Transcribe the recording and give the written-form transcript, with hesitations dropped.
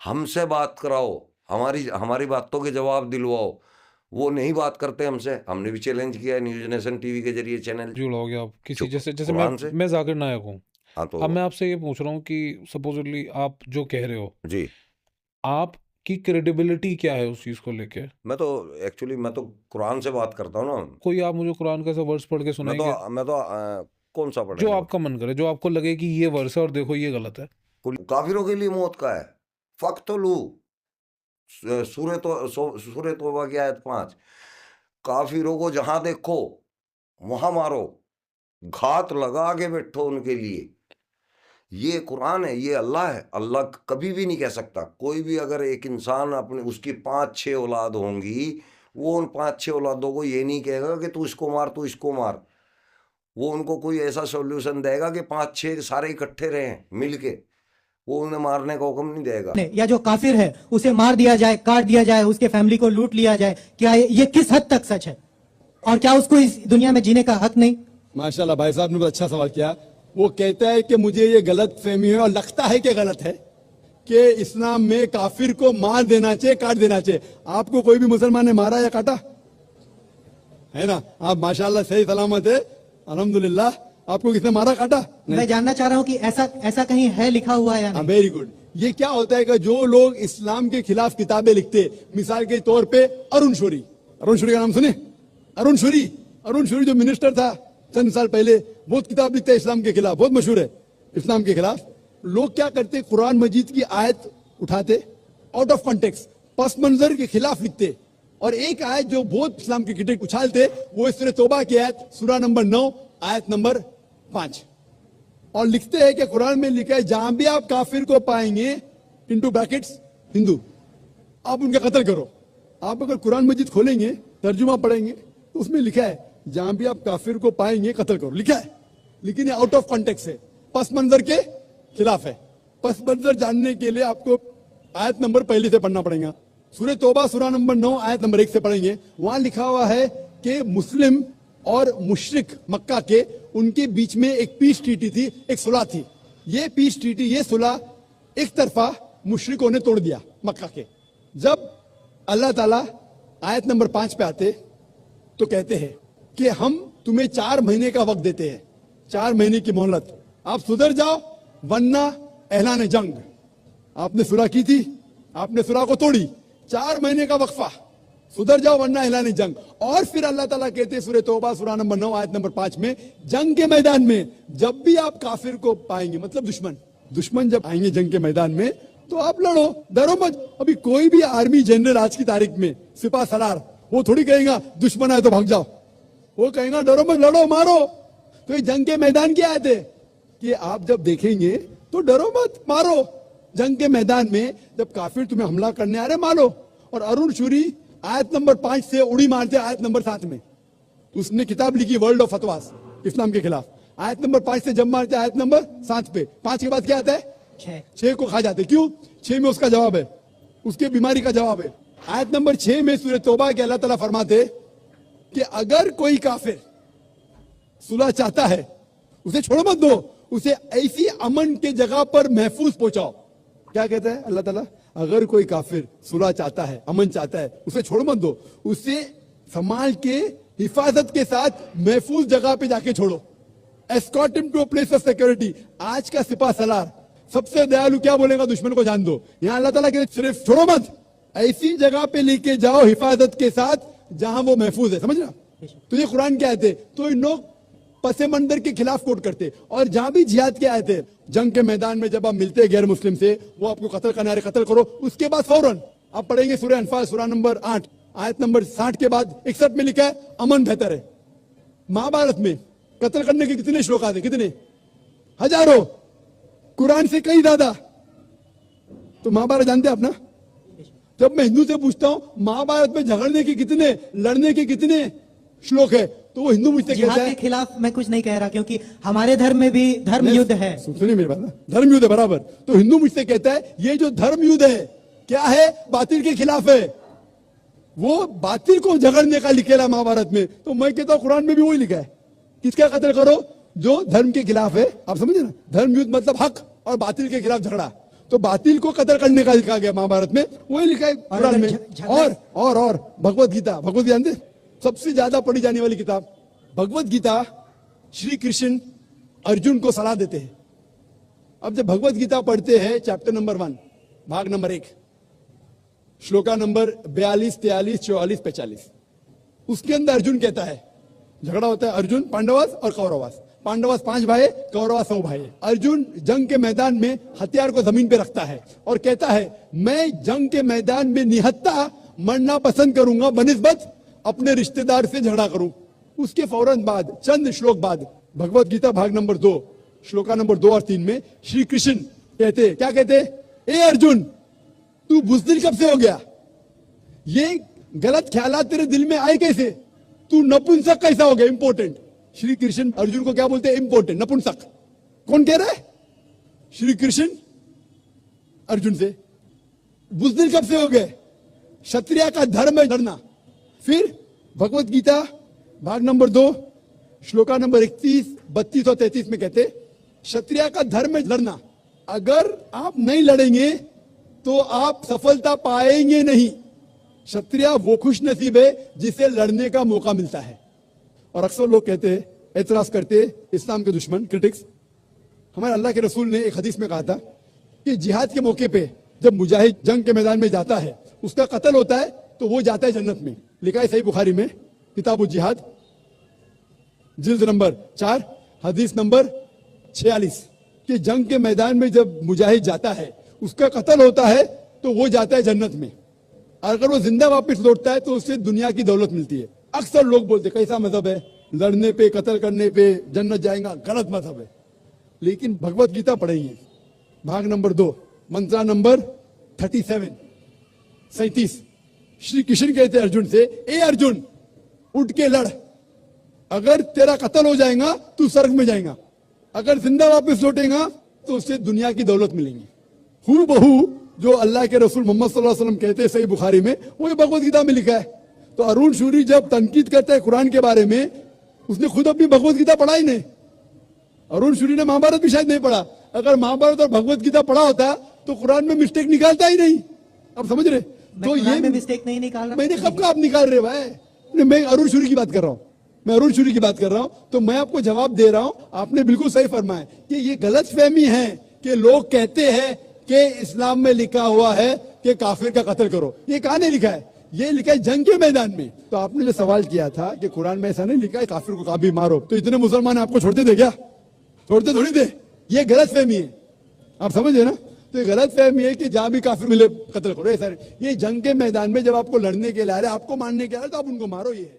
हमसे बात कराओ, हमारी हमारी बातों के जवाब दिलवाओ। वो नहीं बात करते हमसे। हमने भी चैलेंज किया है न्यूज नेशन टीवी के जरिए चैनल। जुड़ोगे आप किसी चुप, जैसे जैसे कुरान से। मैं जाकिर नायक हूँ। हाँ तो अब मैं आपसे ये पूछ रहा हूँ कि सपोजिटली आप जो कह रहे हो, जी, आपकी क्रेडिबिलिटी क्या है उस चीज को लेके? मैं तो एक्चुअली मैं तो कुरान से बात करता हूँ ना। कोई आप मुझे कुरान का ऐसा वर्स पढ़ के सुनाएंगे कौन सा जो पढ़ेंगे? आपका मन करे, जो आपको लगे कि ये वर्स है और देखो ये गलत है। काफिरों के लिए मौत का है। फक्तलू, सूरह तौबा की आयत 5। काफिरों को जहां देखो वहां मारो, घात लगा के बैठो उनके लिए। ये कुरान है, ये अल्लाह है। अल्लाह कभी भी नहीं कह सकता। कोई भी अगर एक इंसान अपने उसकी 5-6 औलाद होंगी, वो उन 5-6 औलादों को ये नहीं कहेगा कि तू इसको मार, तू इसको मार। वो उनको कोई ऐसा सॉल्यूशन देगा कि 5-6 सारे इकट्ठे रहें मिलके। वो उन्हें मारने का हुक्म नहीं देगा। या जो काफिर है उसे मार दिया जाए, काट दिया जाए, उसके फैमिली को लूट लिया जाए, क्या ये किस हद तक सच है? और क्या उसको इस दुनिया में जीने का हक नहीं? माशाल्लाह भाई साहब ने बहुत अच्छा सवाल किया। वो कहता है कि मुझे ये गलत फहमी है और लगता है कि गलत है कि इस्लाम में काफिर को मार देना चाहिए, काट देना चाहिए। आपको कोई भी मुसलमान ने मारा या काटा है ना? आप माशाल्लाह सही सलामत है, अल्हम्दुलिल्लाह। आपको किसने मारा, काटा? मैं जानना चाह रहा हूँ कि ऐसा कहीं है लिखा हुआ है या नहीं? Very good. ये क्या होता है कि जो लोग इस्लाम के खिलाफ किताबें लिखते, मिसाल के तौर पे अरुण शौरी का नाम सुने? अरुण शौरी जो मिनिस्टर था चंद साल पहले, बहुत किताब लिखते हैं इस्लाम के खिलाफ, बहुत मशहूर है इस्लाम के खिलाफ। लोग क्या करते, कुरान मजीद की आयत उठाते, आउट ऑफ कॉन्टेक्स्ट पस मंजर के खिलाफ लिखते, और एक आयत जो बहुत इस्लाम की क्रिटिक उछालते, वो सूरह तौबा की आयत, सूरा नंबर 9 आयत नंबर 5, और लिखते हैं कि कुरान में लिखा है जहां भी आप काफिर को पाएंगे, इनटू ब्रैकेट्स हिंदू, आप उनका कत्ल करो। आप अगर कुरान मजीद खोलेंगे, तर्जुमा पढ़ेंगे, तो उसमें लिखा है जहां भी आप काफिर को पाएंगे कत्ल करो, लिखा है। लेकिन ये आउट ऑफ कॉन्टेक्स्ट है, पस मंजर के खिलाफ है। पस मंजर जानने के लिए आपको आयत नंबर पहले से पढ़ना पड़ेगा। सूरह तौबा सूरा नंबर 9 आयत नंबर 1 से पढ़ेंगे। वहां लिखा हुआ है कि मुस्लिम और मुशरिक मक्का के, उनके बीच में एक पीस ट्रीटी थी, एक सुलह थी। ये पीस ट्रीटी, ये सुलह एक तरफा मुशरिकों ने तोड़ दिया मक्का के। जब अल्लाह ताला आयत नंबर 5 पे आते तो कहते हैं कि हम तुम्हें 4 महीने का वक्त देते हैं, 4 महीने की मोहलत, आप सुधर जाओ वरना ऐलान जंग। आपने सुलह की थी, आपने सुलह को तोड़ी, 4 महीने का वक्फा, सुधर जाओ वरना ऐलान जंग। और फिर अल्लाह ताला कहते हैं सूरह तौबा सूरा नंबर 9 आयत नंबर 5 में, जंग के मैदान में जब भी आप काफिर को पाएंगे, मतलब दुश्मन जब आएंगे जंग के मैदान में, तो आप लड़ो, डरो मत। अभी कोई भी आर्मी जनरल आज की तारीख में, सिपा सलार, वो थोड़ी कहेगा दुश्मन आए तो भाग जाओ, वो कहेगा डरो मत, लड़ो, मारो। तो ये जंग के मैदान की आयत है कि आप जब देखेंगे तो डरो मत, मारो। जंग के मैदान में जब काफिर तुम्हें हमला करने आ रहे, मारो। और अरुण शौरी आयत नंबर 5 से उड़ी मारते आयत नंबर 7 में। उसने किताब लिखी वर्ल्ड ऑफ फतवास इस्लाम के खिलाफ। आयत नंबर 5 से जब मारते आयत नंबर 7 पे, 5 के बाद क्या आता है? 6 को खा जाते। क्यों? 6 में उसका जवाब है, उसके बीमारी का जवाब है। आयत नंबर 6 में सूरह तौबा के अल्लाह ताला फरमाते कि अगर कोई काफिर सुलह चाहता है, उसे छोड़ मत दो, उसे ऐसी अमन के जगह पर महफूज पहुंचाओ। क्या कहता है अल्लाह ताला? अगर कोई काफिर सुलह चाहता है, अमन चाहता है, उसे छोड़ मत दो, उसे संभाल के हिफाजत के साथ महफूज जगह पे जाके छोड़ो। Escort him to a place of security. आज का सिपा सलार सबसे दयालु क्या बोलेगा? दुश्मन को जान दो। यहाँ अल्लाह ताला कहते सिर्फ छोड़ो मत, ऐसी जगह पे लेके जाओ हिफाजत के साथ जहां वो महफूज है। समझना? तो ये कुरान क्या आयत है? तो इन लोग पसे मंदिर के खिलाफ कोट करते, और जहां भी जिहाद के आए थे, जंग के मैदान में जब आप मिलते गैर मुस्लिम से, वो आपको कत्ल करने आ रहे, कत्ल करो। उसके बाद फौरन आप पढ़ेंगे सूरह अनफाल सूरा नंबर 8 आयत नंबर 60 के बाद 61 में लिखा है अमन बेहतर है। महाभारत में कत्ल करने के कितने श्लोक आते? कितने? हजारों, कुरान से कई ज्यादा। तो महाभारत जानते हैं आप ना? जब मैं हिंदू से पूछता हूं महाभारत में झगड़ने के कितने, लड़ने के कितने श्लोक है, तो वो हिंदू मुझसे कहता है के खिलाफ मैं कुछ नहीं कह रहा, क्योंकि हमारे धर्म में भी धर्म युद्ध है। सुनिए मेरी बात ना, धर्म युद्ध है बराबर। तो हिंदू मुझसे कहता है ये जो धर्म युद्ध है क्या है? बातिल के खिलाफ है। वो बातिल को झगड़ने का लिखेला महाभारत में। तो मैं कहता हूं कुरान में भी वही लिखा है, किसका कत्ल करो? जो धर्म के खिलाफ है। आप समझे ना? धर्म युद्ध मतलब हक और बातिल के खिलाफ झगड़ा। तो बातिल को कत्ल करने का लिखा गया महाभारत में, वही लिखा है और कुरान अगर में। और भगवत गीता, भगवत गीता जानते, सबसे ज्यादा पढ़ी जाने वाली किताब भगवत गीता। श्री कृष्ण अर्जुन को सलाह देते हैं। अब जब भगवत गीता पढ़ते हैं, चैप्टर नंबर 1 भाग नंबर 1 श्लोका नंबर 42, 43, 44, 45, उसके अंदर अर्जुन कहता है, झगड़ा होता है अर्जुन पांडवास और कौरवास। पांडवास 5 भाई, कौरवास 100 भाई। अर्जुन जंग के मैदान में हथियार को जमीन पे रखता है और कहता है, मैं जंग के मैदान में निहत्था मरना पसंद करूंगा बनिस्बत अपने रिश्तेदार से झगड़ा करूं। उसके फौरन बाद, चंद श्लोक बाद, भगवत गीता भाग नंबर 2 श्लोका नंबर 2 और 3 में श्री कृष्ण कहते, क्या कहते, ए अर्जुन, तू बुज़दिल कब से हो गया? ये गलत ख्यालात तेरे दिल में आए कैसे? तू नपुंसक कैसा हो गया? इंपॉर्टेंट। श्री कृष्ण अर्जुन को क्या बोलते हैं? इंपॉर्टेंट, नपुंसक। कौन कह रहा है? श्री कृष्ण अर्जुन से। बुज़दिल कब से हो गए? क्षत्रिय का धर्म है डरना। फिर भगवत गीता भाग नंबर 2 श्लोका नंबर 31, 32 और 33 में कहते, क्षत्रिय का धर्म है लड़ना। अगर आप नहीं लड़ेंगे तो आप सफलता पाएंगे नहीं। क्षत्रिय वो खुश नसीब है जिसे लड़ने का मौका मिलता है। और अक्सर लोग कहते हैं, एतराज करते, इस्लाम के दुश्मन, क्रिटिक्स, हमारे अल्लाह के रसूल ने एक हदीस में कहा था कि जिहाद के मौके पे जब मुजाहिद जंग के मैदान में जाता है, उसका कत्ल होता है तो वो जाता है जन्नत में। लिखा है सही बुखारी में, किताब जिहाद, जिल्द नंबर 4, हदीस नंबर 46, कि जंग के मैदान में जब मुजाहिद जाता है, उसका कत्ल होता है तो वो जाता है जन्नत में। और अगर वो जिंदा वापस लौटता है तो उससे दुनिया की दौलत मिलती है। अक्सर लोग बोलते, कैसा मजहब है, लड़ने पे, कत्ल करने पे जन्नत जाएगा? गलत मजहब है। लेकिन भगवत गीता पढ़ेंगे, भाग नंबर 2 मंत्रा नंबर 37, 37, श्री कृष्ण कहते अर्जुन से, ए अर्जुन, उठ के लड़। अगर तेरा कत्ल हो जाएगा तू स्वर्ग में जाएगा, अगर जिंदा वापस लौटेगा तो उससे दुनिया की दौलत मिलेंगी। हूँ बहू जो अल्लाह के रसूल मोहम्मद सल्लल्लाहु अलैहि वसल्लम कहते हैं सही बुखारी में, वही भगवत गीता में लिखा है। तो अरुण शूरी जब तनकीद करता है कुरान के बारे में, उसने खुद अपनी भगवत गीता पढ़ा ही नहीं। अरुण शूरी ने महाभारत भी शायद नहीं पढ़ा। अगर महाभारत और भगवत गीता पढ़ा होता तो कुरान में मिस्टेक निकालता ही नहीं। अब समझ रहे? तो ये मिस्टेक नहीं निकाल रहा। मैंने कब का आप निकाल रहे भाई? मैं अरुण शूरी की बात कर रहा हूँ, मैं अरुण शूरी की बात कर रहा हूं। तो मैं आपको जवाब दे रहा हूं, आपने बिल्कुल सही फरमाया कि ये गलत फहमी है कि लोग कहते हैं कि इस्लाम में लिखा हुआ है कि काफिर का कत्ल करो। ये कहां नहीं लिखा है? ये लिखा है जंग के मैदान में। तो आपने जो सवाल किया था कि कुरान में ऐसा नहीं लिखा है काफिर को कभी मारो, तो इतने मुसलमान आपको छोड़ते थे क्या? छोड़ते थोड़ी थे। ये गलत फहमी है, आप समझे ना? तो ये गलत फहमी है कि जहां भी काफिर मिले कत्ल करो। ऐसा ये जंग के मैदान में जब आपको लड़ने के लिए आ रहे, आपको मारने के आ रहे, तो आप उनको मारो। ये है।